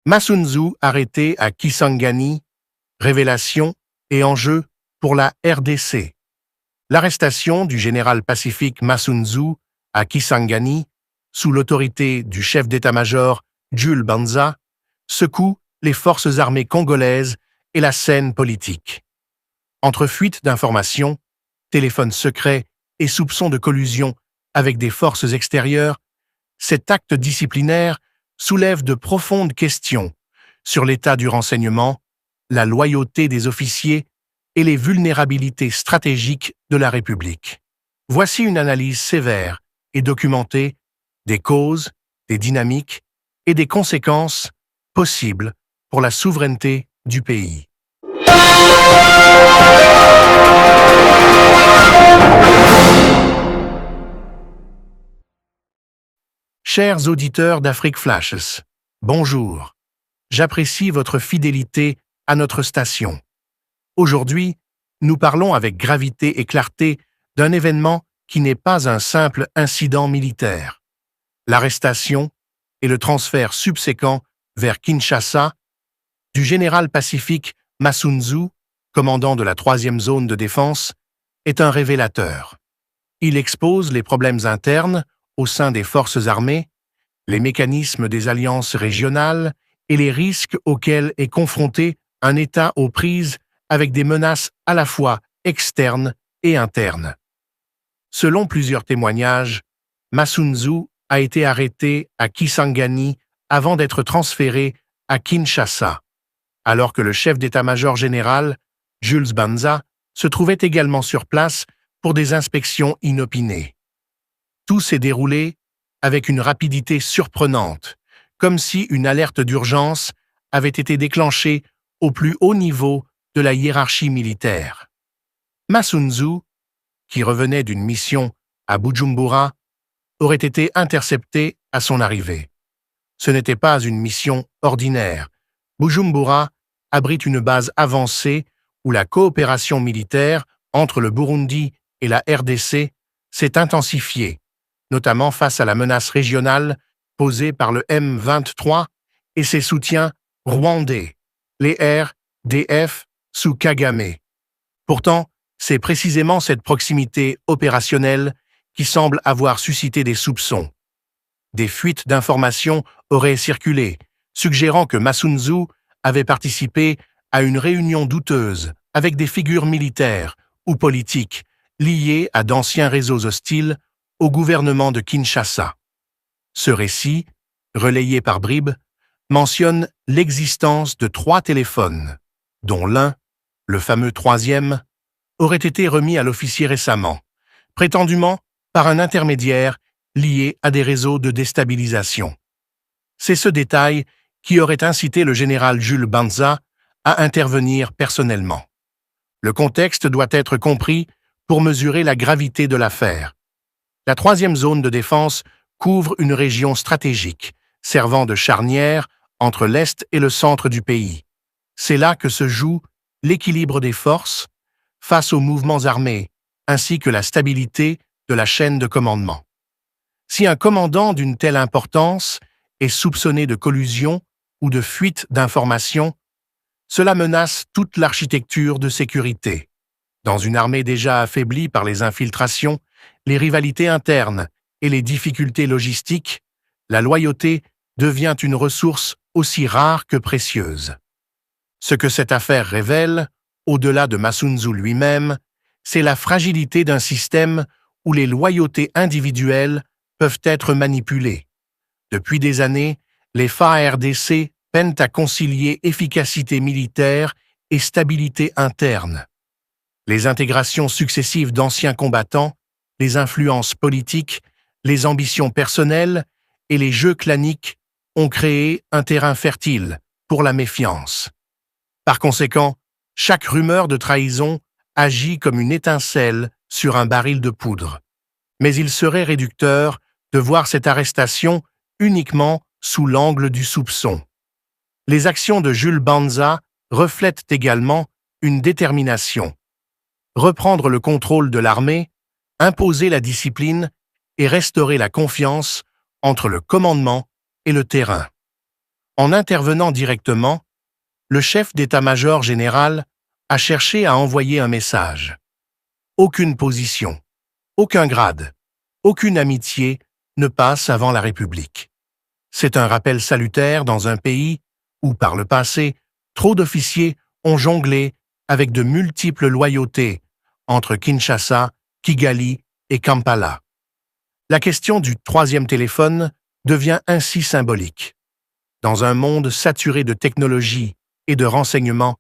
Masunzu arrêté à Kisangani, révélation et enjeu pour la RDC. L'arrestation du général pacifique Masunzu à Kisangani, sous l'autorité du chef d'état-major Jules Banza, secoue les forces armées congolaises et la scène politique. Entre fuites d'informations, téléphones secrets et soupçons de collusion avec des forces extérieures, cet acte disciplinaire soulève de profondes questions sur l'état du renseignement, la loyauté des officiers et les vulnérabilités stratégiques de la République. Voici une analyse sévère et documentée des causes, des dynamiques et des conséquences possibles pour la souveraineté du pays. Chers auditeurs d'Afrique Flashes, bonjour. J'apprécie votre fidélité à notre station. Aujourd'hui, nous parlons avec gravité et clarté d'un événement qui n'est pas un simple incident militaire. L'arrestation et le transfert subséquent vers Kinshasa du général pacifique Masunzu, commandant de la 3e zone de défense, est un révélateur. Il expose les problèmes internes au sein des forces armées, les mécanismes des alliances régionales et les risques auxquels est confronté un État aux prises avec des menaces à la fois externes et internes. Selon plusieurs témoignages, Masunzu a été arrêté à Kisangani avant d'être transféré à Kinshasa, alors que le chef d'état-major général, Jules Banza, se trouvait également sur place pour des inspections inopinées. Tout s'est déroulé avec une rapidité surprenante, comme si une alerte d'urgence avait été déclenchée au plus haut niveau de la hiérarchie militaire. Masunzu, qui revenait d'une mission à Bujumbura, aurait été intercepté à son arrivée. Ce n'était pas une mission ordinaire. Bujumbura abrite une base avancée où la coopération militaire entre le Burundi et la RDC s'est intensifiée, notamment face à la menace régionale posée par le M23 et ses soutiens rwandais, les RDF sous Kagame. Pourtant, c'est précisément cette proximité opérationnelle qui semble avoir suscité des soupçons. Des fuites d'informations auraient circulé, suggérant que Masunzu avait participé à une réunion douteuse avec des figures militaires ou politiques liées à d'anciens réseaux hostiles au gouvernement de Kinshasa. Ce récit, relayé par bribes, mentionne l'existence de 3 téléphones, dont l'un, le fameux 3e, aurait été remis à l'officier récemment, prétendument par un intermédiaire lié à des réseaux de déstabilisation. C'est ce détail qui aurait incité le général Jules Banza à intervenir personnellement. Le contexte doit être compris pour mesurer la gravité de l'affaire. La 3e zone de défense couvre une région stratégique, servant de charnière entre l'Est et le centre du pays. C'est là que se joue l'équilibre des forces face aux mouvements armés, ainsi que la stabilité de la chaîne de commandement. Si un commandant d'une telle importance est soupçonné de collusion ou de fuite d'informations, cela menace toute l'architecture de sécurité. Dans une armée déjà affaiblie par les infiltrations, les rivalités internes et les difficultés logistiques, la loyauté devient une ressource aussi rare que précieuse. Ce que cette affaire révèle, au-delà de Masunzu lui-même, c'est la fragilité d'un système où les loyautés individuelles peuvent être manipulées. Depuis des années, les FARDC peinent à concilier efficacité militaire et stabilité interne. Les intégrations successives d'anciens combattants, les influences politiques, les ambitions personnelles et les jeux claniques ont créé un terrain fertile pour la méfiance. Par conséquent, chaque rumeur de trahison agit comme une étincelle sur un baril de poudre. Mais il serait réducteur de voir cette arrestation uniquement sous l'angle du soupçon. Les actions de Jules Banza reflètent également une détermination. Reprendre le contrôle de l'armée, imposer la discipline et restaurer la confiance entre le commandement et le terrain. En intervenant directement, le chef d'état-major général a cherché à envoyer un message. Aucune position, aucun grade, aucune amitié ne passe avant la République. C'est un rappel salutaire dans un pays où, par le passé, trop d'officiers ont jonglé avec de multiples loyautés entre Kinshasa, Kigali et Kampala. La question du troisième téléphone devient ainsi symbolique. Dans un monde saturé de technologie et de renseignements,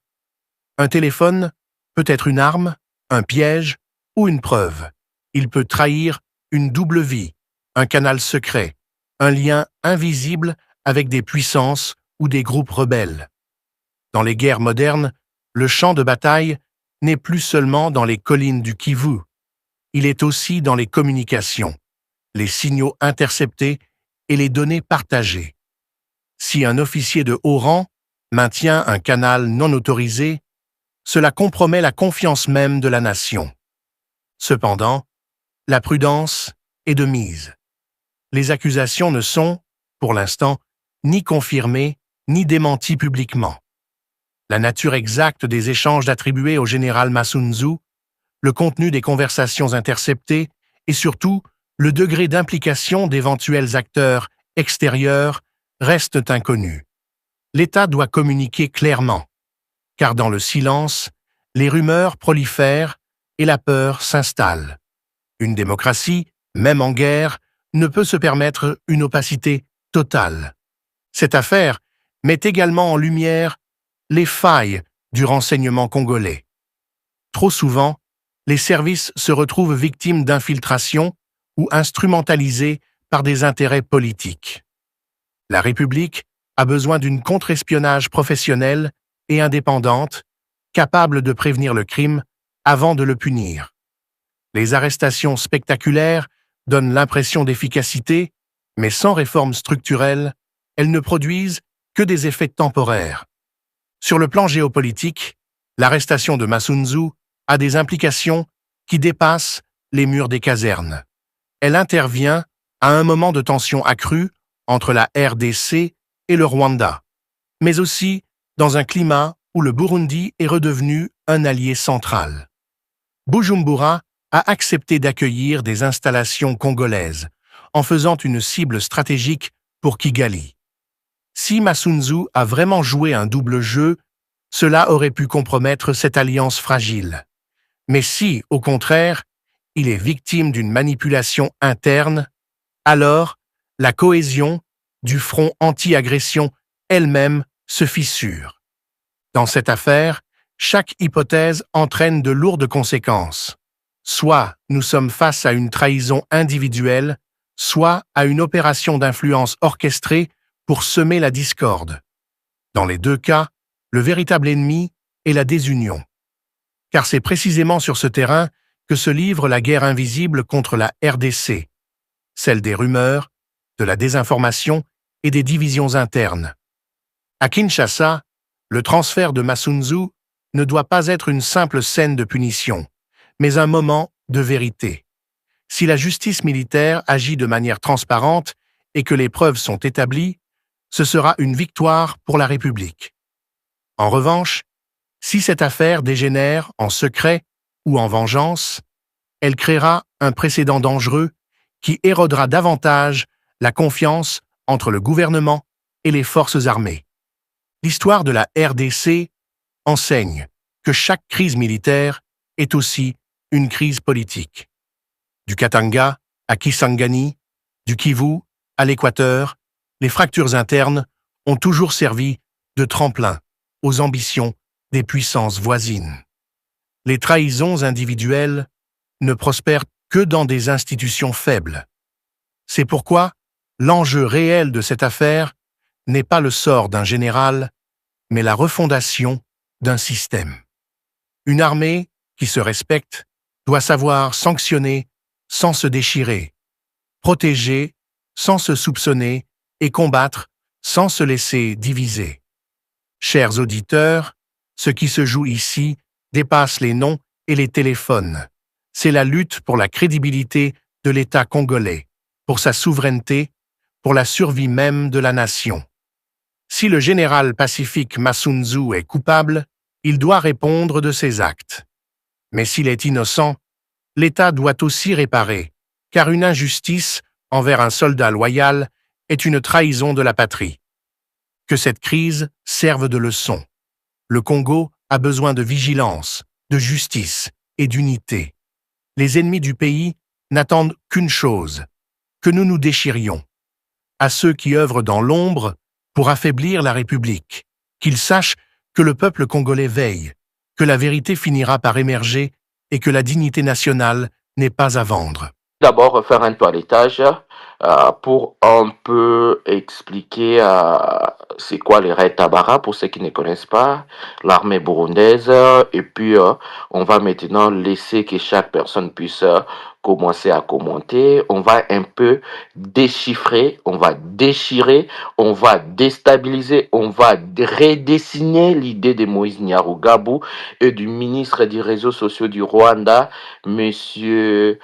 un téléphone peut être une arme, un piège ou une preuve. Il peut trahir une double vie, un canal secret, un lien invisible avec des puissances ou des groupes rebelles. Dans les guerres modernes, le champ de bataille n'est plus seulement dans les collines du Kivu. Il est aussi dans les communications, les signaux interceptés et les données partagées. Si un officier de haut rang maintient un canal non autorisé, cela compromet la confiance même de la nation. Cependant, la prudence est de mise. Les accusations ne sont, pour l'instant, ni confirmées ni démenties publiquement. La nature exacte des échanges attribués au général Masunzu, le contenu des conversations interceptées et surtout le degré d'implication d'éventuels acteurs extérieurs restent inconnus. L'État doit communiquer clairement, car dans le silence, les rumeurs prolifèrent et la peur s'installe. Une démocratie, même en guerre, ne peut se permettre une opacité totale. Cette affaire met également en lumière les failles du renseignement congolais. Trop souvent, les services se retrouvent victimes d'infiltrations ou instrumentalisés par des intérêts politiques. La République a besoin d'une contre-espionnage professionnelle et indépendante, capable de prévenir le crime avant de le punir. Les arrestations spectaculaires donnent l'impression d'efficacité, mais sans réforme structurelle, elles ne produisent que des effets temporaires. Sur le plan géopolitique, l'arrestation de Masunzu a des implications qui dépassent les murs des casernes. Elle intervient à un moment de tension accrue entre la RDC et le Rwanda, mais aussi dans un climat où le Burundi est redevenu un allié central. Bujumbura a accepté d'accueillir des installations congolaises, en faisant une cible stratégique pour Kigali. Si Masunzu a vraiment joué un double jeu, cela aurait pu compromettre cette alliance fragile. Mais si, au contraire, il est victime d'une manipulation interne, alors la cohésion du front anti-agression elle-même se fissure. Dans cette affaire, chaque hypothèse entraîne de lourdes conséquences. Soit nous sommes face à une trahison individuelle, soit à une opération d'influence orchestrée pour semer la discorde. Dans les deux cas, le véritable ennemi est la désunion. Car c'est précisément sur ce terrain que se livre la guerre invisible contre la RDC, celle des rumeurs, de la désinformation et des divisions internes. À Kinshasa, le transfert de Masunzu ne doit pas être une simple scène de punition, mais un moment de vérité. Si la justice militaire agit de manière transparente et que les preuves sont établies, ce sera une victoire pour la République. En revanche, si cette affaire dégénère en secret ou en vengeance, elle créera un précédent dangereux qui érodera davantage la confiance entre le gouvernement et les forces armées. L'histoire de la RDC enseigne que chaque crise militaire est aussi une crise politique. Du Katanga à Kisangani, du Kivu à l'Équateur, les fractures internes ont toujours servi de tremplin aux ambitions des puissances voisines. Les trahisons individuelles ne prospèrent que dans des institutions faibles. C'est pourquoi l'enjeu réel de cette affaire n'est pas le sort d'un général, mais la refondation d'un système. Une armée qui se respecte doit savoir sanctionner sans se déchirer, protéger sans se soupçonner et combattre sans se laisser diviser. Chers auditeurs, ce qui se joue ici dépasse les noms et les téléphones. C'est la lutte pour la crédibilité de l'État congolais, pour sa souveraineté, pour la survie même de la nation. Si le général pacifique Masunzu est coupable, il doit répondre de ses actes. Mais s'il est innocent, l'État doit aussi réparer, car une injustice envers un soldat loyal est une trahison de la patrie. Que cette crise serve de leçon. Le Congo a besoin de vigilance, de justice et d'unité. Les ennemis du pays n'attendent qu'une chose, que nous nous déchirions. À ceux qui œuvrent dans l'ombre pour affaiblir la République, qu'ils sachent que le peuple congolais veille, que la vérité finira par émerger et que la dignité nationale n'est pas à vendre. D'abord faire un toilettage pour un peu expliquer c'est quoi les Red Tabara pour ceux qui ne connaissent pas, l'armée burundaise. Et puis, on va maintenant laisser que chaque personne puisse commencer à commenter. On va un peu déchiffrer, on va déchirer, on va déstabiliser, on va redessiner l'idée de Moïse Nyarugabo et du ministre des réseaux sociaux du Rwanda, monsieur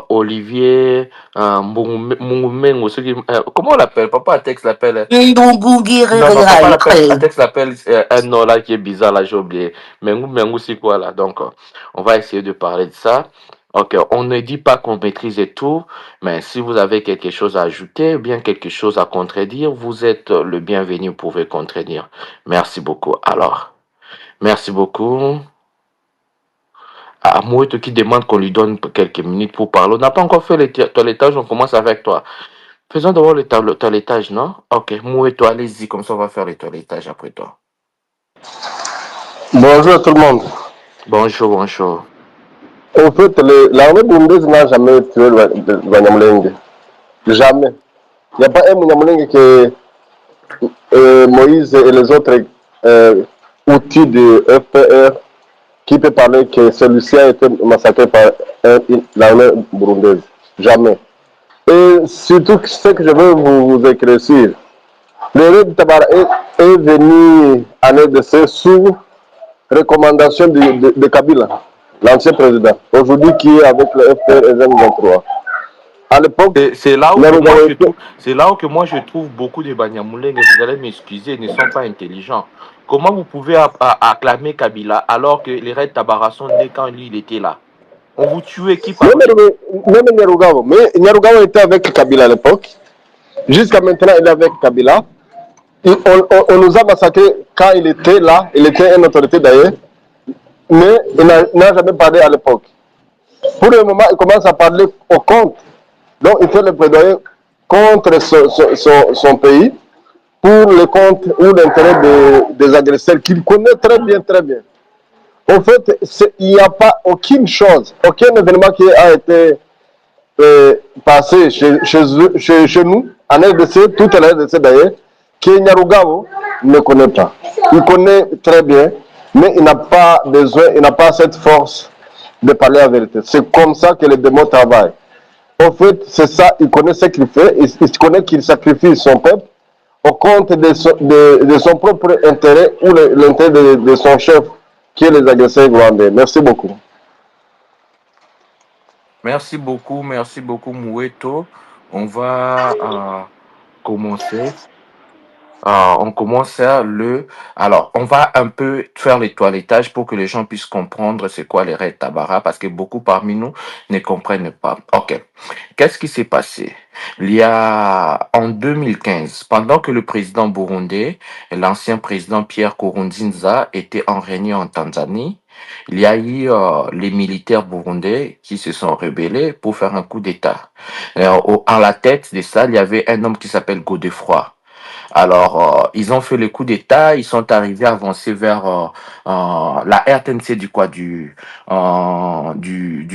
Olivier Mungumengo, comment on l'appelle? Papa Atex l'appelle. Non, non, papa Atex l'appelle un nom là qui est bizarre, là j'ai oublié. Mengu, c'est quoi là? Donc, on va essayer de parler de ça. Ok, on ne dit pas qu'on maîtrise tout, mais si vous avez quelque chose à ajouter, ou bien quelque chose à contredire, vous êtes le bienvenu, vous pouvez contredire. Merci beaucoup. Alors, merci beaucoup. À Moueto qui demande qu'on lui donne quelques minutes pour parler. On n'a pas encore fait le toilettage, on commence avec toi. Faisons d'abord le toilettage, non? Ok, Moueto, allez-y, comme ça on va faire le toilettage après toi. Bonjour à tout le monde. Bonjour, bonjour. En fait, l'armée burundaise n'a jamais tué le Banyamulenge. Jamais. Il n'y a pas un Banyamulenge que Moïse et les autres outils de FPR qui peut parler que celui-ci a été massacré par l'armée burundaise. Jamais. Et surtout, ce que je veux vous éclaircir, le Red Tabara est venu en RDC sous recommandation de Kabila, l'ancien président, aujourd'hui qui est avec le FPR et M23. À l'époque, c'est là où que moi je trouve beaucoup de Banyamulenge, vous allez m'excuser, ne sont pas intelligents. Comment vous pouvez acclamer Kabila alors que les Red Tabara sont nés quand lui il était là? On vous tuait qui par même Nyarugabo. Mais Nyarugabo était avec Kabila à l'époque. Jusqu'à maintenant, il est avec Kabila. On nous a massacrés quand il était là. Il était une autorité d'ailleurs. Mais il n'a jamais parlé à l'époque. Pour le moment, il commence à parler au compte. Donc, il fait le plaidoyer contre son pays pour le compte ou l'intérêt des agresseurs qu'il connaît très bien, très bien. En fait, il n'y a pas aucune chose, aucun événement qui a été passé chez nous, en RDC, tout en RDC d'ailleurs, que Nyarugabo ne connaît pas. Il connaît très bien, mais il n'a pas besoin, il n'a pas cette force de parler la vérité. C'est comme ça que les démons travaillent. En fait, c'est ça, il connaît ce qu'il fait, il connaît qu'il sacrifie son peuple au compte de son propre intérêt ou l'intérêt de son chef, qui est les agresseurs rwandais. Merci beaucoup. Merci beaucoup, Moueto. On va commencer. On commence Alors, on va un peu faire le toilettage pour que les gens puissent comprendre c'est quoi les Red Tabara, parce que beaucoup parmi nous ne comprennent pas. Ok. Qu'est-ce qui s'est passé? Il y a en 2015, pendant que le président burundais, l'ancien président Pierre Nkurunziza, était en réunion en Tanzanie, il y a eu les militaires burundais qui se sont rebellés pour faire un coup d'État. À la tête de ça, il y avait un homme qui s'appelle Godefroy. Alors, ils ont fait le coup d'État, ils sont arrivés à avancer vers la RTNC du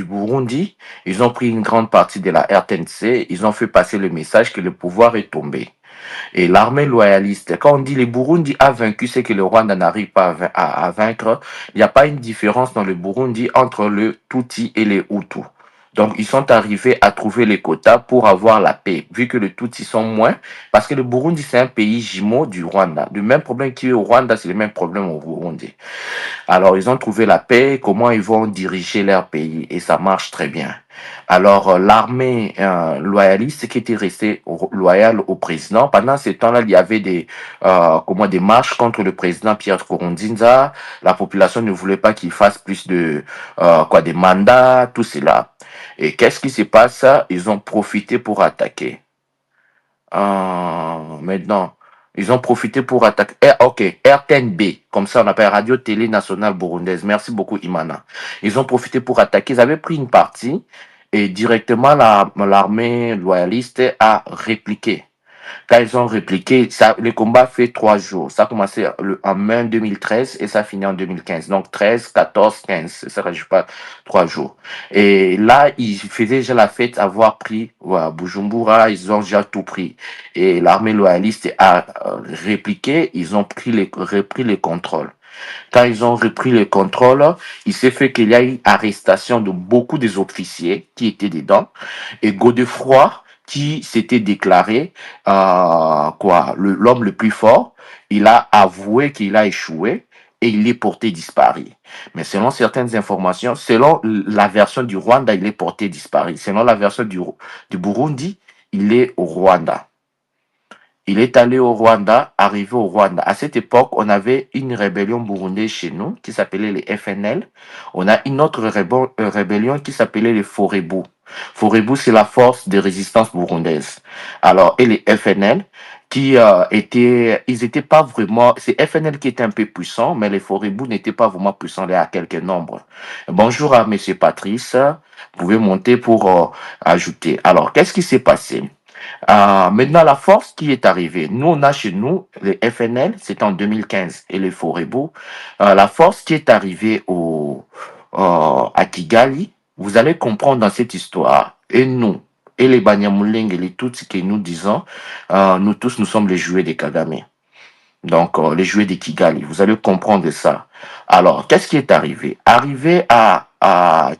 Burundi. Ils ont pris une grande partie de la RTNC, ils ont fait passer le message que le pouvoir est tombé. Et l'armée loyaliste, quand on dit le Burundi a vaincu, c'est que le Rwanda n'arrive pas à vaincre. Il n'y a pas une différence dans le Burundi entre le Tutsi et les Hutus. Donc, ils sont arrivés à trouver les quotas pour avoir la paix, vu que les Tutsis sont moins, parce que le Burundi, c'est un pays jumeau du Rwanda. Le même problème qu'il y a au Rwanda, c'est le même problème au Burundi. Alors, ils ont trouvé la paix, comment ils vont diriger leur pays, et ça marche très bien. Alors, l'armée loyaliste qui était restée loyale au président, pendant ce temps-là, il y avait des marches contre le président Pierre Nkurunziza. La population ne voulait pas qu'il fasse plus des mandats, tout cela. Et qu'est-ce qui se passe? Ils ont profité pour attaquer. Maintenant, ils ont profité pour attaquer. Ok, RTNB, comme ça on appelle Radio Télé Nationale Burundaise. Merci beaucoup, Imana. Ils ont profité pour attaquer. Ils avaient pris une partie et directement l'armée loyaliste a répliqué. Quand ils ont répliqué, ça, le combat fait 3 jours. Ça a commencé en mai 2013 et ça finit en 2015. Donc 13, 14, 15. Ça ne rajoute pas 3 jours. Et là, ils faisaient déjà la fête, avoir pris Bujumbura, ils ont déjà tout pris. Et l'armée loyaliste a répliqué, ils ont repris le contrôle. Quand ils ont repris le contrôle, il s'est fait qu'il y a eu arrestation de beaucoup des officiers qui étaient dedans. Et Godefroy, qui s'était déclaré l'homme le plus fort, il a avoué qu'il a échoué et il est porté disparu. Mais selon certaines informations, selon la version du Rwanda, il est porté disparu. Selon la version du Burundi, il est au Rwanda. Il est allé au Rwanda, arrivé au Rwanda. À cette époque, on avait une rébellion burundaise chez nous qui s'appelait les FNL. On a une autre rébellion qui s'appelait les Forebu. Forebu, c'est la force de résistance burundaise. Alors, et les FNL ils étaient pas vraiment, c'est FNL qui était un peu puissant, mais les Forebu n'étaient pas vraiment puissants, à quelques nombres. Bonjour à Monsieur Patrice. Vous pouvez monter pour ajouter. Alors, qu'est-ce qui s'est passé? Maintenant, la force qui est arrivée, nous, on a chez nous, les FNL, c'est en 2015, et les Forebu. La force qui est arrivée à Kigali, vous allez comprendre dans cette histoire, et nous, et les Banyamulenge, et les Tutsis que nous disons, nous tous, nous sommes les jouets des Kagame. Donc, les jouets de Kigali, vous allez comprendre ça. Alors, qu'est-ce qui est arrivé? Arrivé à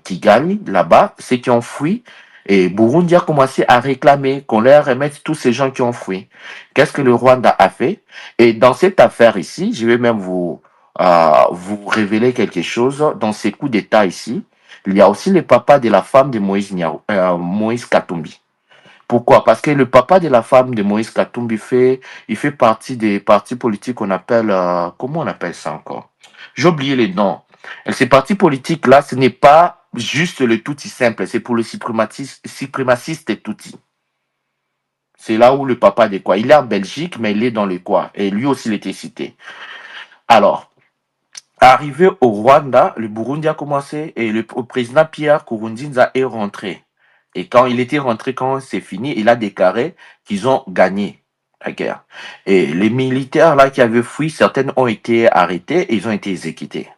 Kigali, là-bas, ceux qui ont fui, et Burundi a commencé à réclamer qu'on leur remette tous ces gens qui ont fui. Qu'est-ce que le Rwanda a fait? Et dans cette affaire ici, je vais même vous révéler quelque chose. Dans ces coups d'État ici, il y a aussi le papa de la femme de Moïse Katumbi. Pourquoi? Parce que le papa de la femme de Moïse Katumbi il fait partie des partis politiques qu'on appelle, comment on appelle ça encore? J'ai oublié les noms. Et ces partis politiques-là, ce n'est pas juste le Tutsi simple, c'est pour le suprémaciste Tutsi. C'est là où le papa de quoi? Il est en Belgique, mais il est dans le quoi? Et lui aussi, il était cité. Alors, arrivé au Rwanda, le Burundi a commencé et le président Pierre Nkurunziza est rentré. Et quand il était rentré, quand c'est fini, il a déclaré qu'ils ont gagné la guerre. Et les militaires là qui avaient fui, certaines ont été arrêtés et ils ont été exécutés.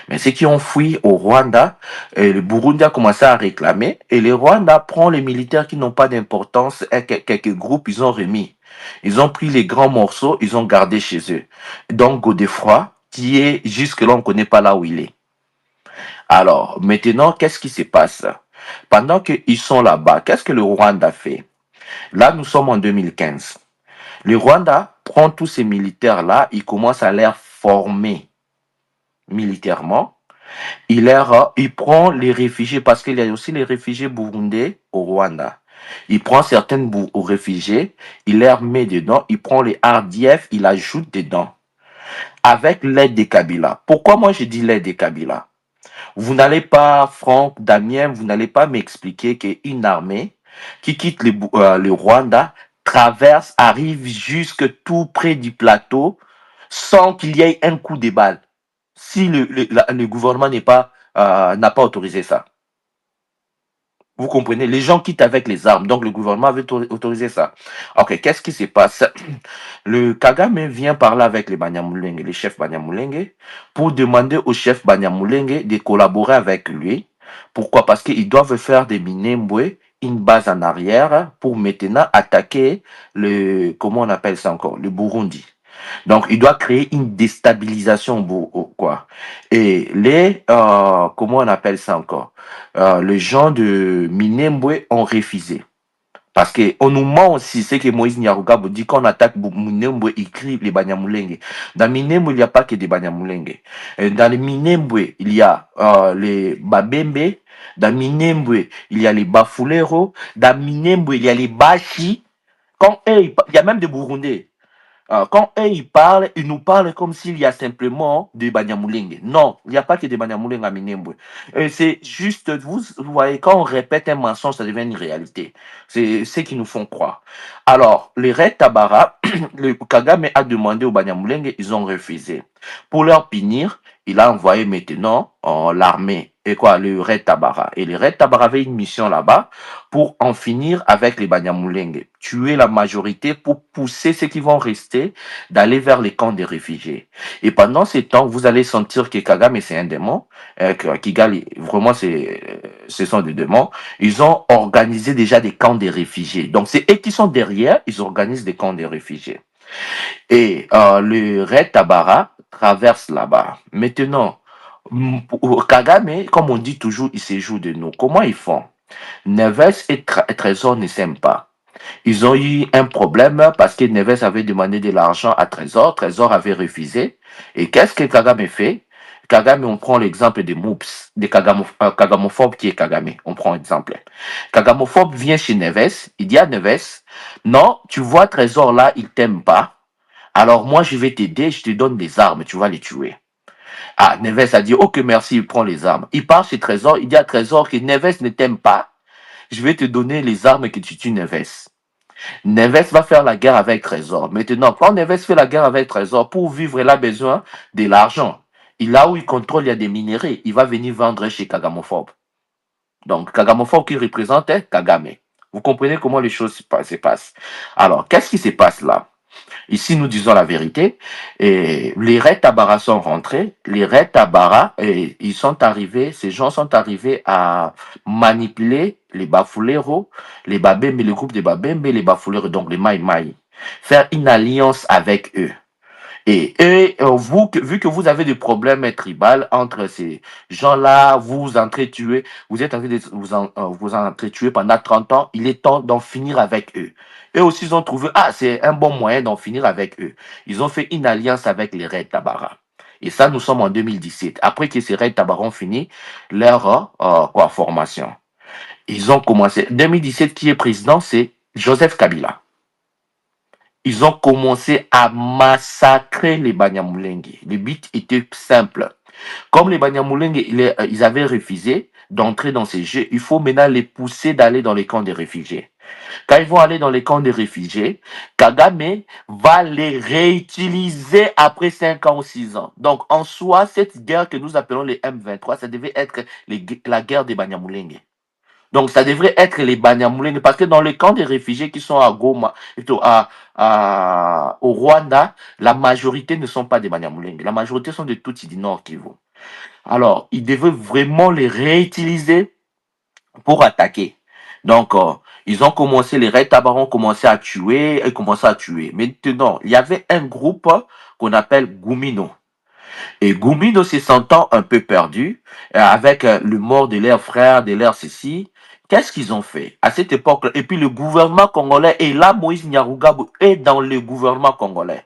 Mais ceux qui ont fui au Rwanda, le Burundi a commencé à réclamer et le Rwanda prend les militaires qui n'ont pas d'importance et quelques groupes, ils ont remis. Ils ont pris les grands morceaux, ils ont gardé chez eux. Donc Godefroy, qui est jusque-là, on ne connaît pas là où il est. Alors, maintenant, qu'est-ce qui se passe? Pendant qu'ils sont là-bas, qu'est-ce que le Rwanda fait? Là, nous sommes en 2015. Le Rwanda prend tous ces militaires-là, il commence à les former militairement. Il prend les réfugiés, parce qu'il y a aussi les réfugiés burundais au Rwanda. Il prend certaines réfugiés, il les met dedans, il prend les RDF, il ajoute dedans. Avec l'aide des Kabila. Pourquoi moi je dis l'aide des Kabila? Vous n'allez pas, Franck, Damien, vous n'allez pas m'expliquer qu'une armée qui quitte le Rwanda traverse, arrive jusque tout près du plateau sans qu'il y ait un coup de balle. Si le gouvernement n'a pas autorisé ça. Vous comprenez? Les gens quittent avec les armes, donc le gouvernement avait autorisé ça. Ok, qu'est-ce qui se passe? Le Kagame vient parler avec les Banyamulenge, les chefs Banyamulenge, pour demander au chef Banyamulenge de collaborer avec lui. Pourquoi? Parce qu'ils doivent faire des Minembwe une base en arrière pour maintenant attaquer comment on appelle ça encore? Le Burundi. Donc, il doit créer une déstabilisation, quoi. Et comment on appelle ça encore? Les gens de Minembwe ont refusé. Parce qu'on nous ment aussi, c'est que Moïse Nyarugabo dit qu'on attaque Minembwe, il crie les Banyamulenge. Dans Minembwe, il n'y a pas que des Banyamulenge. Dans les Minembwe, il y a les Babembe, Dans Minembwe, il y a les Bafulero. Dans Minembwe, il y a les Bashi. Quand eux, il y a même des Burundais. Quand eux, ils nous parlent comme s'il y a simplement des Banyamulenge. Non, il n'y a pas que des Banyamulenge à Minembwe. C'est juste, vous voyez, quand on répète un mensonge, ça devient une réalité. C'est ce qu'ils nous font croire. Alors, les Red Tabara, le Kagame a demandé aux Banyamulenge, ils ont refusé. Pour leur punir, il a envoyé maintenant l'armée. Et quoi, le Red Tabara. Et les Red Tabara avaient une mission là-bas pour en finir avec les Banyamulenge. Tuer la majorité pour pousser ceux qui vont rester d'aller vers les camps des réfugiés. Et pendant ce temps, vous allez sentir que Kagame, c'est un démon. Kigali, vraiment, ce sont des démons. Ils ont organisé déjà des camps des réfugiés. Donc, c'est eux qui sont derrière, ils organisent des camps des réfugiés. Et le Red Tabara traverse là-bas. Maintenant, Kagame, comme on dit toujours, il se joue de nous. Comment ils font? Neves et Trésor ne s'aiment pas. Ils ont eu un problème parce que Neves avait demandé de l'argent à Trésor. Trésor avait refusé. Et qu'est-ce que Kagame fait? Kagame, on prend l'exemple des MOOPS, des Kagamophobes qui est Kagame. On prend l'exemple. Kagamophobe vient chez Neves. Il dit à Neves, non, tu vois Trésor là, il t'aime pas. Alors moi, je vais t'aider, je te donne des armes, tu vas les tuer. Ah, Neves a dit, ok, merci, il prend les armes. Il part chez Trésor, il dit à Trésor que Neves ne t'aime pas. Je vais te donner les armes que tu tues Neves. Neves va faire la guerre avec Trésor. Maintenant, quand Neves fait la guerre avec Trésor, pour vivre, il a besoin de l'argent. Et là où il contrôle, il y a des minéraux. Il va venir vendre chez Kagamophobe. Donc, Kagamophobe qui représente Kagame. Vous comprenez comment les choses se passent. Alors, qu'est-ce qui se passe là? Ici, nous disons la vérité. Et les Red Tabara sont rentrés. Les Red Tabara, ils sont arrivés, ces gens sont arrivés à manipuler les Bafulero, les Babembe, le groupe des Babembe, les Bafulero, donc les Mai Mai. Faire une alliance avec eux. Et vous, vu que vous avez des problèmes tribaux entre ces gens-là, vous entretuez, vous êtes en train de vous entretuer pendant 30 ans, il est temps d'en finir avec eux. Eux aussi, ils ont trouvé, ah, c'est un bon moyen d'en finir avec eux. Ils ont fait une alliance avec les Red Tabara. Et ça, nous sommes en 2017. Après que ces Red Tabara ont fini leur formation. Ils ont commencé. 2017, qui est président, c'est Joseph Kabila. Ils ont commencé à massacrer les Banyamulenge. Le but était simple. Comme les Banyamulenge, ils avaient refusé d'entrer dans ces jeux, il faut maintenant les pousser d'aller dans les camps des réfugiés. Quand ils vont aller dans les camps des réfugiés, Kagame va les réutiliser après 5 ans ou 6 ans. Donc, en soi, cette guerre que nous appelons les M23, ça devait être la guerre des Banyamulenge. Donc, ça devrait être les Banyamulenge, parce que dans les camps des réfugiés qui sont à Goma, au Rwanda, la majorité ne sont pas des Banyamulenge. La majorité sont des Tutsis du Nord Kivu. Alors, ils devaient vraiment les réutiliser pour attaquer. Donc, ils ont commencé, les Red Tabara ont commencé à tuer, et commencé à tuer. Maintenant, il y avait un groupe qu'on appelle Gumino. Et Gumino se sentant un peu perdu, avec le mort de leurs frères, de leurs ceci, qu'est-ce qu'ils ont fait à cette époque? Et puis le gouvernement congolais, et là Moïse Nyarugabo est dans le gouvernement congolais.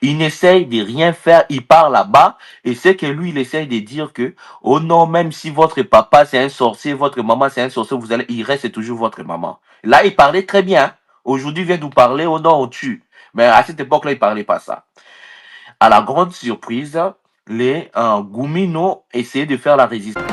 Il n'essaye de rien faire, il part là-bas, et c'est que lui, il essaye de dire que, oh non, même si votre papa c'est un sorcier, votre maman c'est un sorcier, il reste toujours votre maman. Là, il parlait très bien. Aujourd'hui, il vient nous parler, oh non, on tue. Mais à cette époque-là, il parlait pas ça. À la grande surprise, les Gumino essayaient de faire la résistance.